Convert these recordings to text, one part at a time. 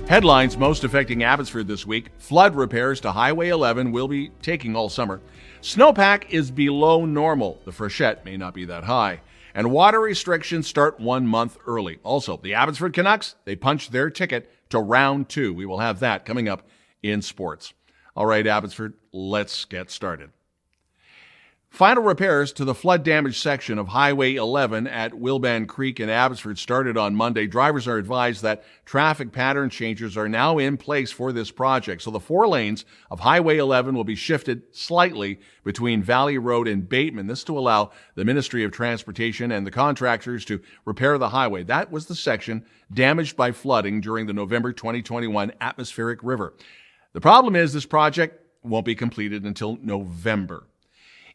Headlines most affecting Abbotsford this week. Flood repairs to Highway 11 will be taking all summer. Snowpack is below normal. The Freshets may not be that high. And water restrictions start 1 month early. Also, the Abbotsford Canucks, they punched their ticket to round 2. We will have that coming up in sports. All right, Abbotsford, let's get started. Final repairs to the flood-damaged section of Highway 11 at Wilban Creek in Abbotsford started on Monday. Drivers are advised that traffic pattern changes are now in place for this project. So the 4 lanes of Highway 11 will be shifted slightly between Valley Road and Bateman. This to allow the Ministry of Transportation and the contractors to repair the highway. That was the section damaged by flooding during the November 2021 atmospheric river. The problem is this project won't be completed until November.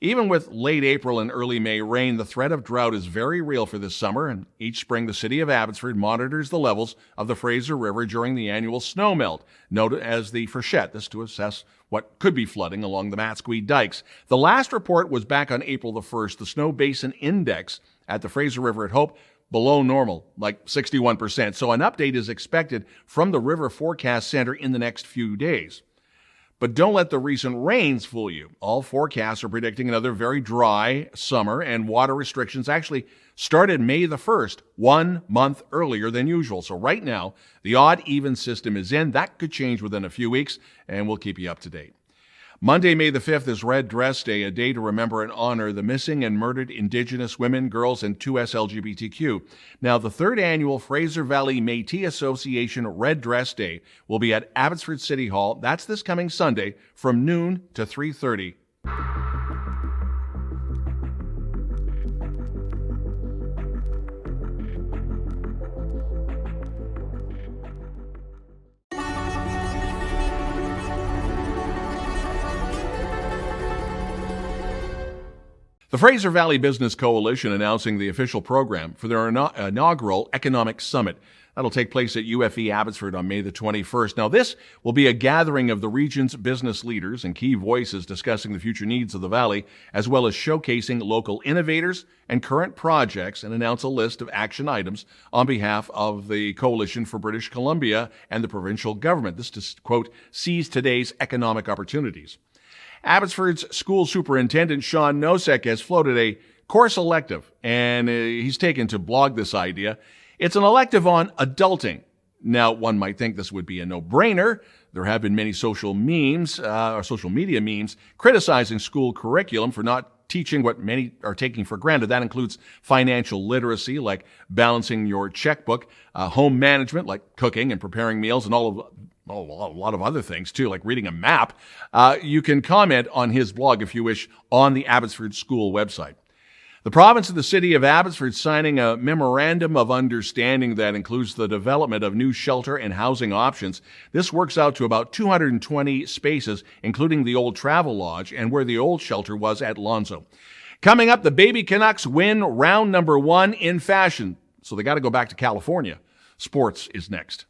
Even with late April and early May rain, the threat of drought is very real for this summer, and each spring the city of Abbotsford monitors the levels of the Fraser River during the annual snow melt, known as the Freshets, this to assess what could be flooding along the Matsqui dikes. The last report was back on April the 1st. The snow basin index at the Fraser River at Hope below normal, like 61%. So an update is expected from the River Forecast Center in the next few days. But don't let the recent rains fool you. All forecasts are predicting another very dry summer, and water restrictions actually started May the 1st, 1 month earlier than usual. So right now, the odd-even system is in. That could change within a few weeks, and we'll keep you up to date. Monday, May the 5th is Red Dress Day, a day to remember and honor the missing and murdered Indigenous women, girls, and 2S LGBTQ. Now, the 3rd annual Fraser Valley Métis Association Red Dress Day will be at Abbotsford City Hall. That's this coming Sunday from noon to 3:30. The Fraser Valley Business Coalition announcing the official program for their inaugural Economic Summit. That'll take place at UFE Abbotsford on May the 21st. Now, this will be a gathering of the region's business leaders and key voices discussing the future needs of the valley, as well as showcasing local innovators and current projects, and announce a list of action items on behalf of the Coalition for British Columbia and the provincial government. This to, quote, seize today's economic opportunities. Abbotsford's school superintendent, Sean Nosek, has floated a course elective, and he's taken to blog this idea. It's an elective on adulting. Now, one might think this would be a no-brainer. There have been many social memes, or social media memes, criticizing school curriculum for not teaching what many are taking for granted. That includes financial literacy, like balancing your checkbook, home management, like cooking and preparing meals, and a lot of other things, too, like reading a map. You can comment on his blog, if you wish, on the Abbotsford School website. The province and the city of Abbotsford signing a memorandum of understanding that includes the development of new shelter and housing options. This works out to about 220 spaces, including the old travel lodge and where the old shelter was at Lonzo. Coming up, the baby Canucks win round number 1 in fashion, so they got to go back to California. Sports is next.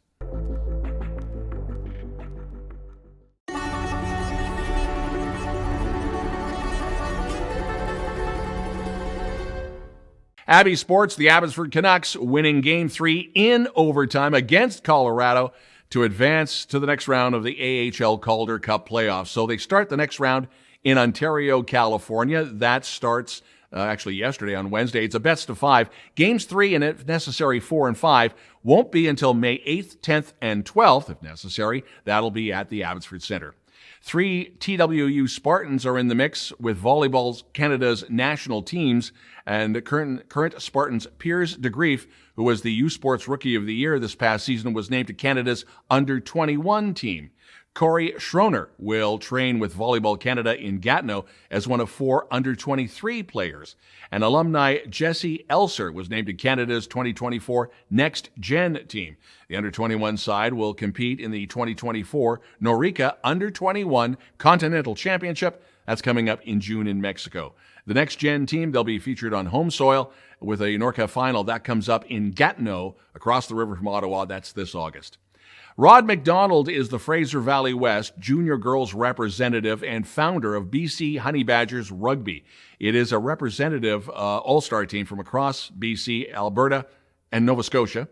Abbey Sports, the Abbotsford Canucks winning Game 3 in overtime against Colorado to advance to the next round of the AHL Calder Cup playoffs. So they start the next round in Ontario, California. That starts actually yesterday on Wednesday. It's a best of 5. Games 3 and, if necessary, 4 and 5 won't be until May 8th, 10th, and 12th, if necessary. That'll be at the Abbotsford Centre. 3 TWU Spartans are in the mix with Volleyball Canada's national teams, and current Spartans Piers DeGrief, who was the U Sports Rookie of the Year this past season, was named to Canada's Under-21 team. Corey Schroner will train with Volleyball Canada in Gatineau as one of 4 under-23 players. And alumni Jesse Elser was named to Canada's 2024 Next Gen team. The under-21 side will compete in the 2024 Norica Under-21 Continental Championship. That's coming up in June in Mexico. The Next Gen team, they'll be featured on home soil with a Norca final. That comes up in Gatineau across the river from Ottawa. That's this August. Rod McDonald is the Fraser Valley West junior girls representative and founder of BC Honey Badgers Rugby. It is a representative all-star team from across BC, Alberta, and Nova Scotia.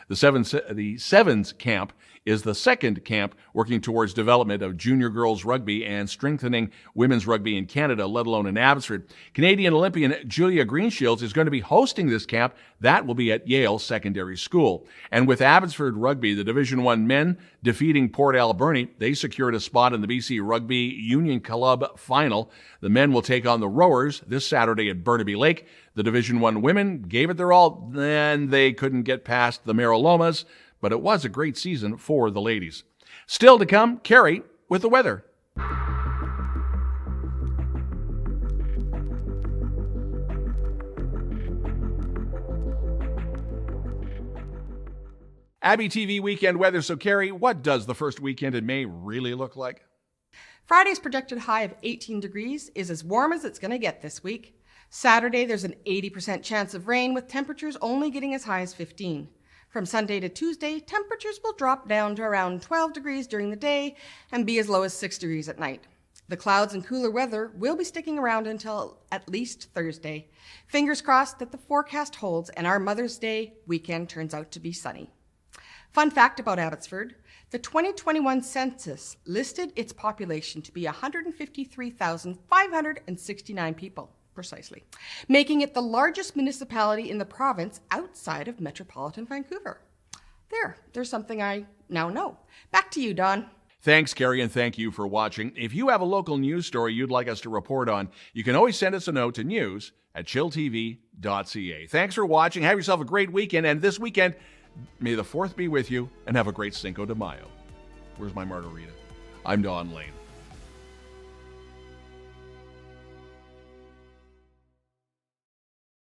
The Sevens camp is the second camp working towards development of junior girls rugby and strengthening women's rugby in Canada, let alone in Abbotsford. Canadian Olympian Julia Greenshields is going to be hosting this camp. That will be at Yale Secondary School. And with Abbotsford Rugby, the Division I men defeating Port Alberni, they secured a spot in the BC Rugby Union Club final. The men will take on the Rowers this Saturday at Burnaby Lake. The Division I women gave it their all, and they couldn't get past the Marilomas, but it was a great season for the ladies. Still to come, Cari with the weather. Abby TV weekend weather. So, Cari, what does the first weekend in May really look like? Friday's projected high of 18 degrees is as warm as it's going to get this week. Saturday, there's an 80% chance of rain, with temperatures only getting as high as 15. From Sunday to Tuesday, temperatures will drop down to around 12 degrees during the day and be as low as 6 degrees at night. The clouds and cooler weather will be sticking around until at least Thursday. Fingers crossed that the forecast holds and our Mother's Day weekend turns out to be sunny. Fun fact about Abbotsford, the 2021 census listed its population to be 153,569 people, precisely, making it the largest municipality in the province outside of metropolitan Vancouver. There's something I now know. Back to you, Don. Thanks, Cari, and thank you for watching. If you have a local news story you'd like us to report on, you can always send us a note to news@chilltv.ca. Thanks for watching. Have yourself a great weekend, and this weekend, may the 4th be with you, and have a great Cinco de Mayo. Where's my margarita? I'm Don Lehn.